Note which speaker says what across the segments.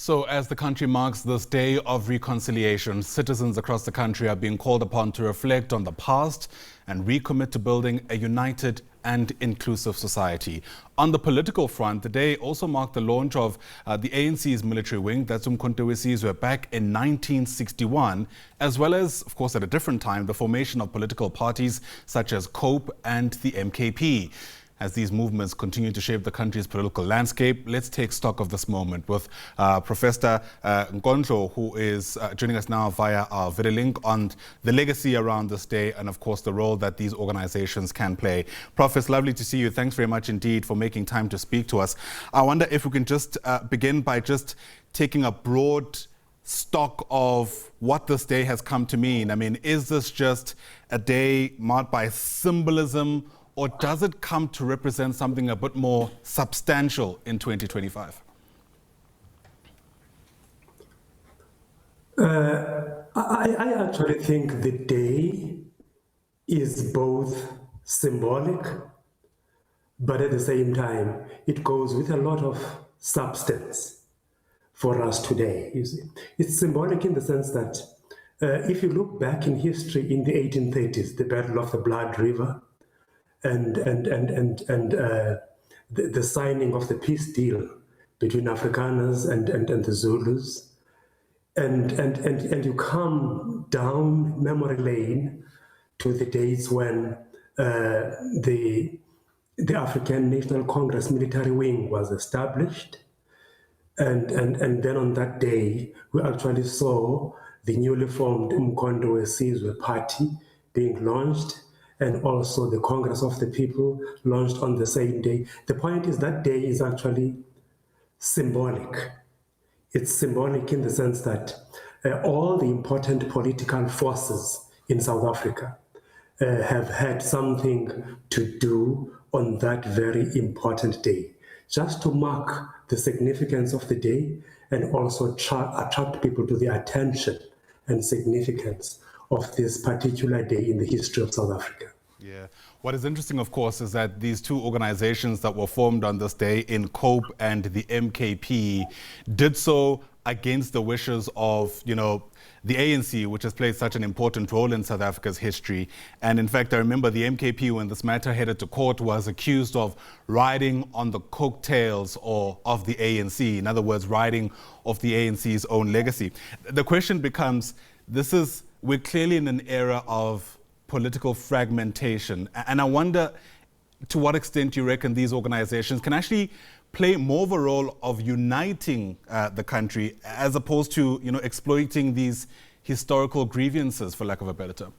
Speaker 1: So as the country marks this day of reconciliation, citizens across the country are being called upon to reflect on the past and recommit to building a united and inclusive society. On the political front, the day also marked the launch of the ANC's military wing, that's Umkhonto weSizwe, back in 1961, as well as, of course, at a different time, the formation of political parties such as COPE and the MKP. As these movements continue to shape the country's political landscape, let's take stock of this moment with Professor Kondlo, who is joining us now via our video link on the legacy around this day and, of course, the role that these organizations can play. Prof, it's lovely to see you. Thanks very much indeed for making time to speak to us. I wonder if we can just begin by just taking a broad stock of what this day has come to mean. I mean, is this just a day marked by symbolism, or does it come to represent something a bit more substantial in 2025?
Speaker 2: I actually think the day is both symbolic, but at the same time, it goes with a lot of substance for us today. You see, it's symbolic in the sense that if you look back in history in the 1830s, the Battle of the Blood River, and the signing of the peace deal between Afrikaners and the Zulus, and you come down memory lane to the days when the African National Congress military wing was established, and then on that day we actually saw the newly formed Umkhonto weSizwe party being launched, and also the Congress of the People launched on the same day. The point is that day is actually symbolic. It's symbolic in the sense that all the important political forces in South Africa have had something to do on that very important day, just to mark the significance of the day and also attract people to the attention and significance of this particular day in the history of South Africa.
Speaker 1: Yeah. What is interesting, of course, is that these two organizations that were formed on this day in COPE and the MKP did so against the wishes of, the ANC, which has played such an important role in South Africa's history. And in fact, I remember the MKP, when this matter headed to court, was accused of riding on the coattails of the ANC. In other words, riding off the ANC's own legacy. The question becomes, we're clearly in an era of political fragmentation. And I wonder to what extent you reckon these organizations can actually play more of a role of uniting the country as opposed to, exploiting these historical grievances, for lack of a better term.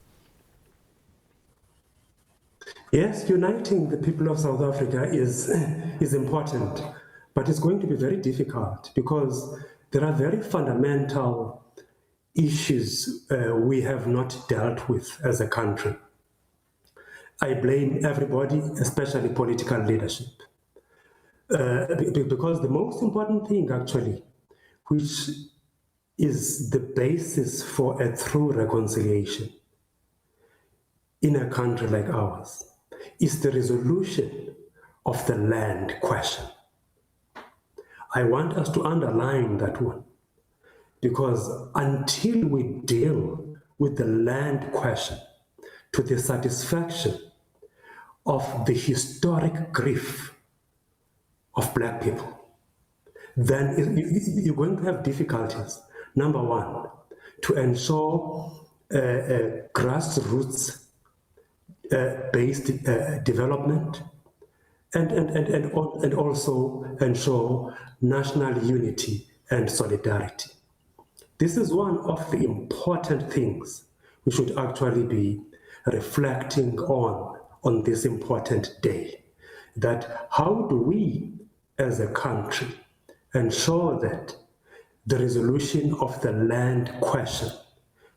Speaker 2: Yes, uniting the people of South Africa is important, but it's going to be very difficult because there are very fundamental issues we have not dealt with as a country. I blame everybody, especially political leadership, because the most important thing actually, which is the basis for a true reconciliation in a country like ours, is the resolution of the land question. I want us to underline that one, because until we deal with the land question to the satisfaction of the historic grief of Black people, then you're going to have difficulties. Number one, to ensure grassroots based development and also ensure national unity and solidarity. This is one of the important things we should actually be reflecting on this important day. That how do we as a country ensure that the resolution of the land question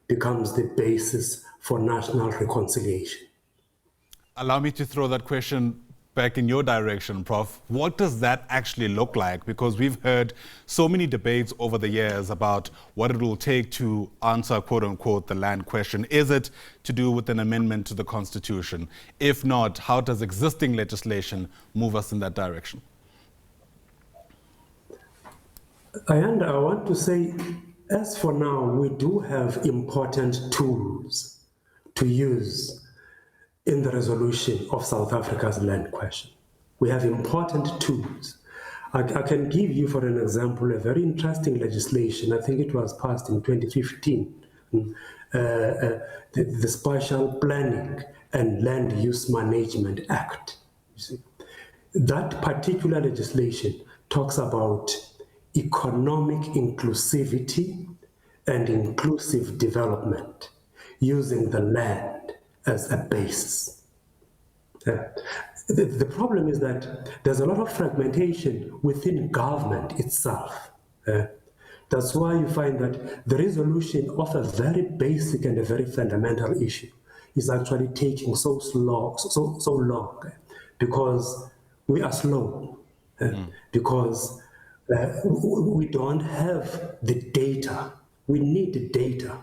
Speaker 2: becomes the basis for national reconciliation?
Speaker 1: Allow me to throw that question back in your direction, Prof. What does that actually look like? Because we've heard so many debates over the years about what it will take to answer, quote unquote, the land question. Is it to do with an amendment to the Constitution? If not, how does existing legislation move us in that direction?
Speaker 2: I want to say, as for now, we do have important tools to use in the resolution of South Africa's land question. We have important tools. I can give you, for an example, a very interesting legislation. I think it was passed in 2015, the Spatial Planning and Land Use Management Act. You see, that particular legislation talks about economic inclusivity and inclusive development using the land as a basis. The problem is that there's a lot of fragmentation within government itself. That's why you find that the resolution of a very basic and a very fundamental issue is actually taking so long, because we are slow, because we don't have the data. We need the data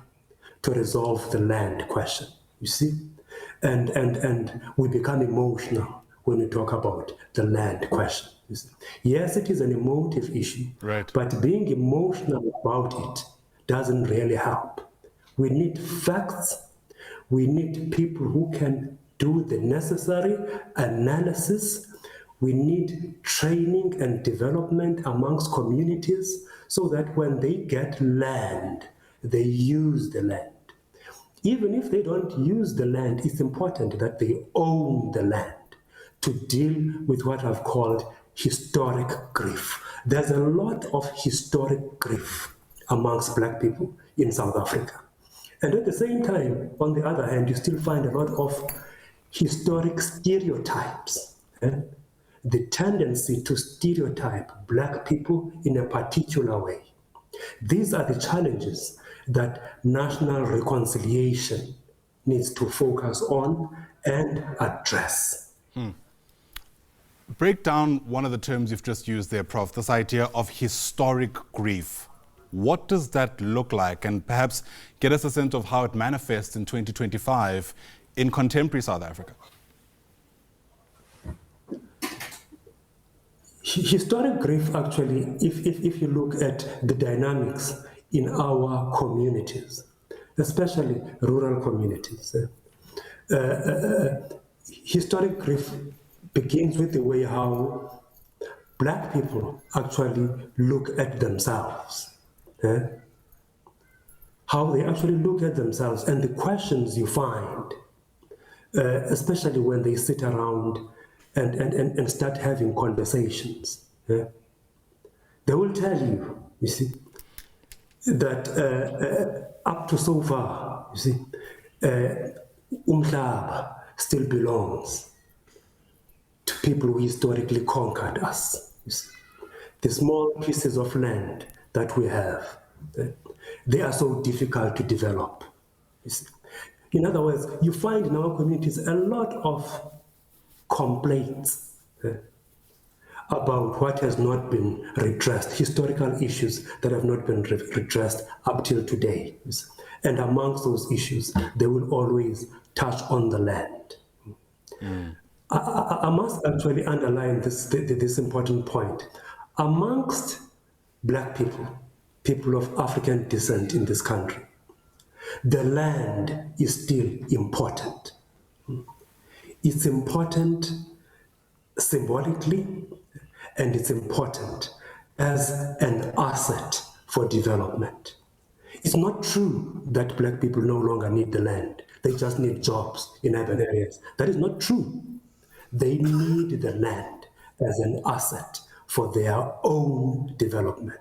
Speaker 2: to resolve the land question, you see? And we become emotional when we talk about the land question. Yes, it is an emotive issue,
Speaker 1: Right.
Speaker 2: but being emotional about it doesn't really help. We need facts. We need people who can do the necessary analysis. We need training and development amongst communities so that when they get land, they use the land. Even if they don't use the land, it's important that they own the land to deal with what I've called historic grief. There's a lot of historic grief amongst Black people in South Africa. And at the same time, on the other hand, you still find a lot of historic stereotypes. The tendency to stereotype Black people in a particular way. These are the challenges that national reconciliation needs to focus on and address.
Speaker 1: Break down one of the terms you've just used there, Prof, this idea of historic grief. What does that look like? And perhaps get us a sense of how it manifests in 2025 in contemporary South Africa.
Speaker 2: Historic grief, actually, if you look at the dynamics in our communities, especially rural communities, historic grief begins with the way how Black people actually look at themselves, how they actually look at themselves, and the questions you find, especially when they sit around and start having conversations. They will tell you, you see, that up to so far, you see, Umhlaba still belongs to people who historically conquered us. You see. The small pieces of land that we have, they are so difficult to develop. You see. In other words, you find in our communities a lot of complaints about what has not been redressed, historical issues that have not been redressed up till today. And amongst those issues, they will always touch on the land. I must actually underline this important point. Amongst Black people, people of African descent in this country, the land is still important. It's important symbolically, and it's important as an asset for development. It's not true that Black people no longer need the land. They just need jobs in urban areas. That is not true. They need the land as an asset for their own development.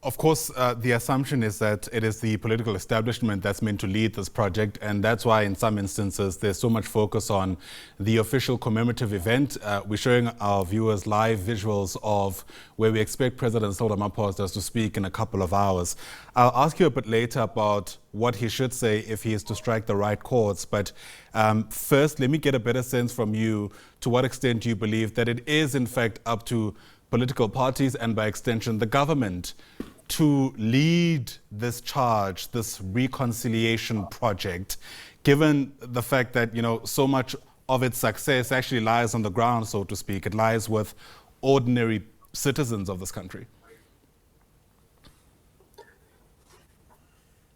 Speaker 1: Of course, the assumption is that it is the political establishment that's meant to lead this project, and that's why in some instances there's so much focus on the official commemorative event. We're showing our viewers live visuals of where we expect President Cyril Ramaphosa to speak in a couple of hours. I'll ask you a bit later about what he should say if he is to strike the right chords, but first let me get a better sense from you to what extent you believe that it is in fact up to political parties and by extension the government to lead this charge, this reconciliation project, given the fact that, you know, so much of its success actually lies on the ground, so to speak. It lies with ordinary citizens of this country.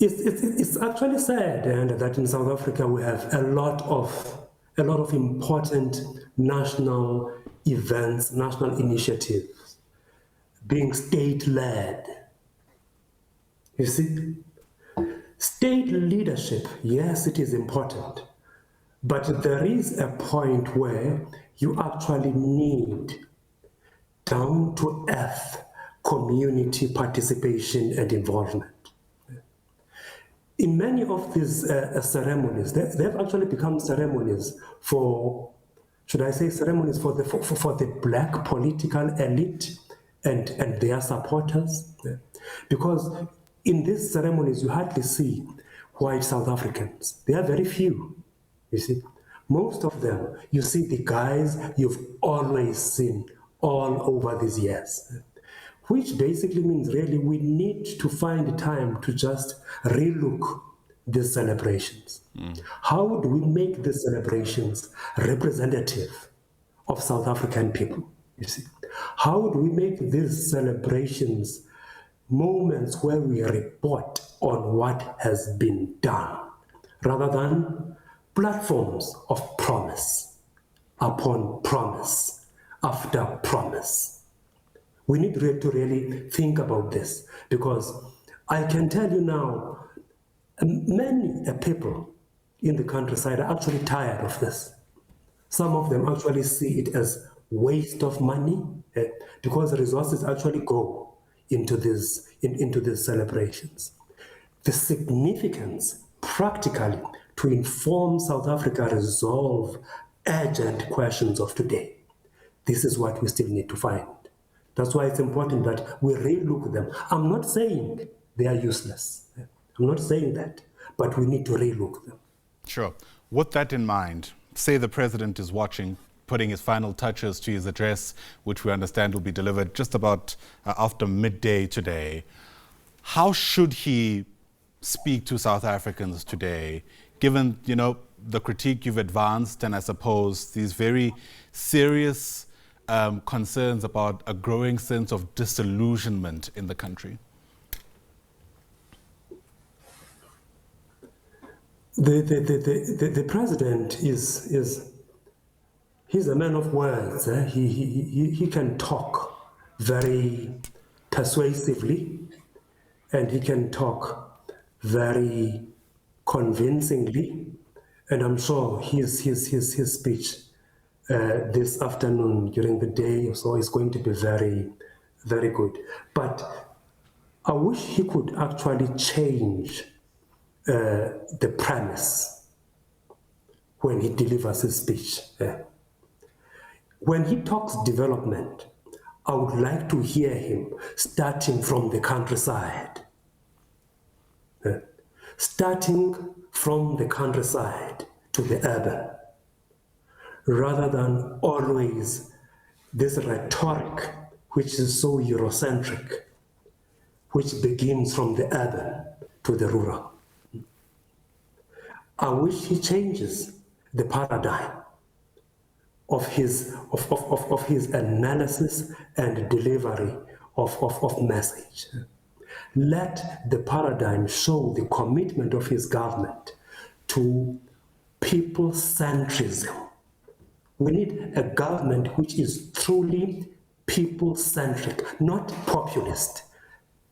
Speaker 2: it's actually sad, and that in South Africa we have a lot of important national events, national initiatives being state-led. You see, state leadership, yes, it is important, but there is a point where you actually need down-to-earth community participation and involvement. In many of these ceremonies, they've actually become ceremonies for, should I say ceremonies for the black political elite and their supporters. Because in these ceremonies, you hardly see white South Africans. They are very few, you see. Most of them, you see the guys you've always seen all over these years. Which basically means really we need to find time to just relook these celebrations. How do we make these celebrations representative of South African people, you see? How do we make these celebrations moments where we report on what has been done, rather than platforms of promise upon promise after promise? We need to really think about this, because I can tell you now, many people in the countryside are actually tired of this. Some of them actually see it as waste of money, because resources actually go into these celebrations. The significance, practically, to inform South Africa resolve urgent questions of today. This is what we still need to find. That's why it's important that we relook them. I'm not saying they are useless. I'm not saying that, but we need to relook them.
Speaker 1: Sure. With that in mind, say the president is watching, putting his final touches to his address, which we understand will be delivered just about after midday today. How should he speak to South Africans today, given, you know, the critique you've advanced, and I suppose these very serious concerns about a growing sense of disillusionment in the country?
Speaker 2: The president he's a man of words. He can talk very persuasively, and he can talk very convincingly, and I'm sure his speech this afternoon during the day or so is going to be very, very good. But I wish he could actually change the premise when he delivers his speech. When he talks development, I would like to hear him starting from the countryside. Starting from the countryside to the urban, rather than always this rhetoric which is so Eurocentric, which begins from the urban to the rural. I wish he changes the paradigm of his analysis and delivery of message. Let the paradigm show the commitment of his government to people-centrism. We need a government which is truly people-centric, not populist,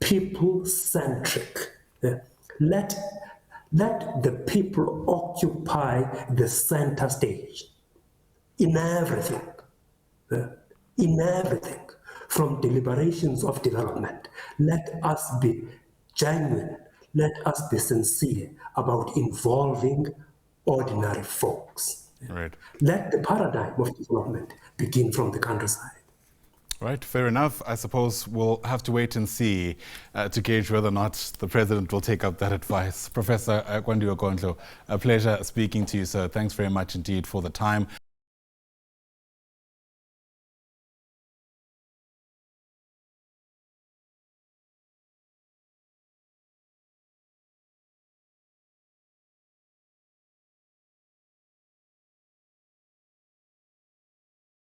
Speaker 2: people-centric. Let the people occupy the center stage in everything, from deliberations of development. Let us be genuine, let us be sincere about involving ordinary folks.
Speaker 1: Right.
Speaker 2: Let the paradigm of development begin from the countryside.
Speaker 1: Right, fair enough. I suppose we'll have to wait and see to gauge whether or not the president will take up that advice. Professor Kwandiwe Kondlo, a pleasure speaking to you, sir. Thanks very much indeed for the time.